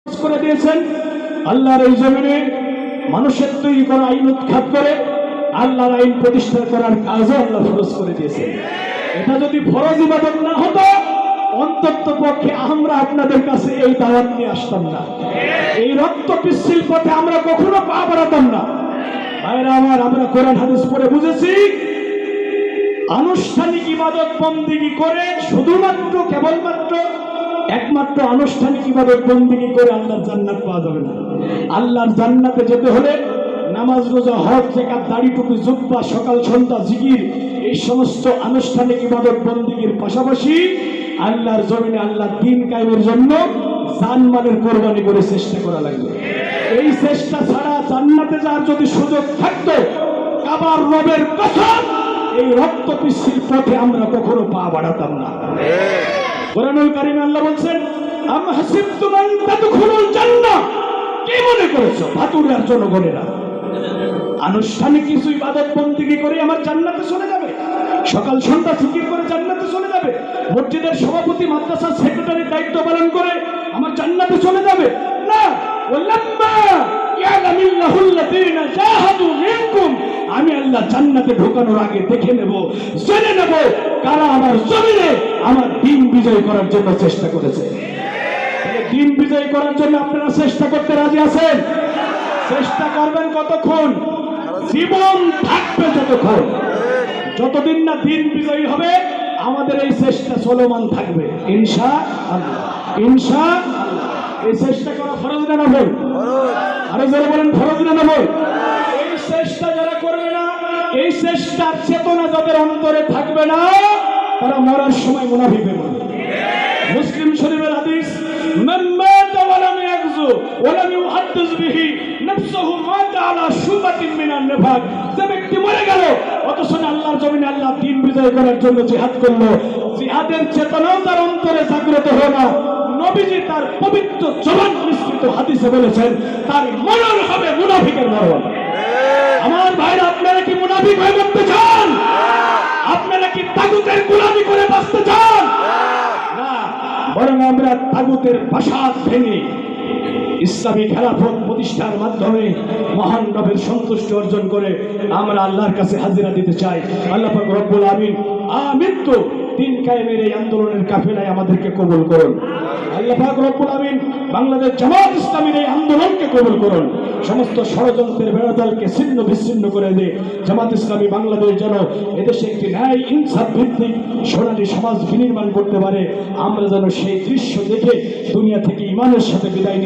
করে দিয়েছেন। আল্লাহর এই জমিনে মানুষের তৈরি করা আইন উৎখাত করে আল্লাহর আইন প্রতিষ্ঠা করার কাজও আল্লাহ ফরজ করে দিয়েছেন। এটা যদি ফরজ ইবাদত না হতো, অন্তত পক্ষে আমরা আপনাদের কাছে এই দাওয়াত নিয়ে আসতাম না, এই রক্ত পিচ্ছিল পথে আমরা কখনো পা বাড়াতাম না। ভাইরা আমার, আমরা কোরআন হাদিস পড়ে বুঝেছি, আনুষ্ঠানিক ইবাদত বন্দেগী করে শুধুমাত্র কেবলমাত্র একমাত্র আনুষ্ঠানিক ইবাদত বন্দেগী করে আল্লাহর জান্নাত পাওয়া যাবে না। আল্লাহর জান্নাতে যেতে হলে নামাজ, রোজা, হজ, যাকাত, দাড়ি, টুপি, জুব্বা, সকাল সন্ধ্যা জিকির, এই সমস্ত আনুষ্ঠানিক ইবাদত বন্দেগীর পাশাপাশি আল্লাহর জমিনে আল্লাহর দ্বীন কায়েমের জন্য জানমালের কোরবানি করে চেষ্টা করা লাগবে। এই চেষ্টা ছাড়া জান্নাতে যাওয়ার যদি সুযোগ থাকতো, কাবার রবের কসম, এই রক্ত পিচ্ছিল পথে আমরা কখনো পা বাড়াতাম না। কোরআনুল কারীমে আল্লাহ বলছেন, আম হাসিবতুম আন তাদখুলুল জান্নাহ, কি মনে করেছো ভাতুরার জনগণেরা আনুষ্ঠানিক কিছু ইবাদত বন্দেগী করে আমার জান্নাতে চলে যাবে, সকাল সন্ধ্যা জিকির করে জান্নাতে চলে যাবে, মসজিদের সভাপতি, মাদ্রাসার সেক্রেটারির দায়িত্ব পালন করে আমার জান্নাতে চলে যাবে না। ওয়ালাম্মা ইয়ালামিল্লাহুল্লাযীনা জাহাদু মিনকুম, আমি আল্লাহ জান্নাতে ঢোকানোর আগে দেখে নেব, জেনে নেব কারা আমার জমিনে আমার দ্বীন বিজয় করার জন্য চেষ্টা করেছে। দ্বীন বিজয় করার জন্য আপনারা চেষ্টা করতে রাজি আছেন? চেষ্টা করবেন কতক্ষণ? জীবন থাকবে যতক্ষণ। যতদিন না দ্বীন বিজয়ী হবে আমাদের এই চেষ্টা চলমান থাকবে ইনশাআল্লাহ। ইনশাআল্লাহ। এই চেষ্টা করা ফরজ না নফল? আরো যারা বলেন ফরজ না নফল? এই চেষ্টা যারা করবে না, এই চেষ্টার চেতনা যাদের অন্তরে থাকবে না, তারা মরার সময় মুনাফিক হয়ে মরবে। মুসলিম শরীফের হাদিস, মান মাতা ওয়া লাম ইয়াগজু ওয়া লাম ইউহাদ্দিস বিহি নাফসুহু মাতা আলা শুবাতিন মিনান নিফাক, যে ব্যক্তি মরে গেল অথচ আল্লাহর জমিনে আল্লাহ দ্বীন বিজয় করার জন্য জিহাদ করলো, জিহাদের চেতনাও তার অন্তরে জাগ্রত হয় না, নবীজি তার পবিত্র জবান নিঃসৃত হাদিসে বলেছেন তার মরণ হবে মুনাফিকের মরণ। আমার ভাইরা, আপনারা কি মুনাফিক হয়ে মরতে চান? আপনারা কি তাগুতের গোলামি করে বাঁচতে চান? না, বরং আমরা তাগুতের প্রাসাদ ভেঙে ইসলামী খেলাফত প্রতিষ্ঠার মাধ্যমে মহান রবের সন্তুষ্টি অর্জন করে আমরা আল্লাহর কাছে হাজিরা দিতে চাই। আল্লাহ পাক রব্বুল আমিন আমিন তো দ্বীন কায়েমের এই আন্দোলনের কাফেলায় আমাদেরকে কবুল করুন। আল্লাহ পাক রব্বুল আমিন বাংলাদেশ জামাত ইসলামীর এই আন্দোলনকে কবুল করুন। সমস্ত ষড়যন্ত্রের বেড়াজালকে ছিন্ন বিচ্ছিন্ন করে দিয়ে জামাত ইসলামী বাংলাদেশ যেন এদেশে একটি ন্যায় ইনসাফ ভিত্তিক সোনালী সমাজ বিনির্মাণ করতে পারে, আমরা যেন সেই দৃশ্য দেখে দুনিয়া থেকে ঈমানের সাথে বিদায়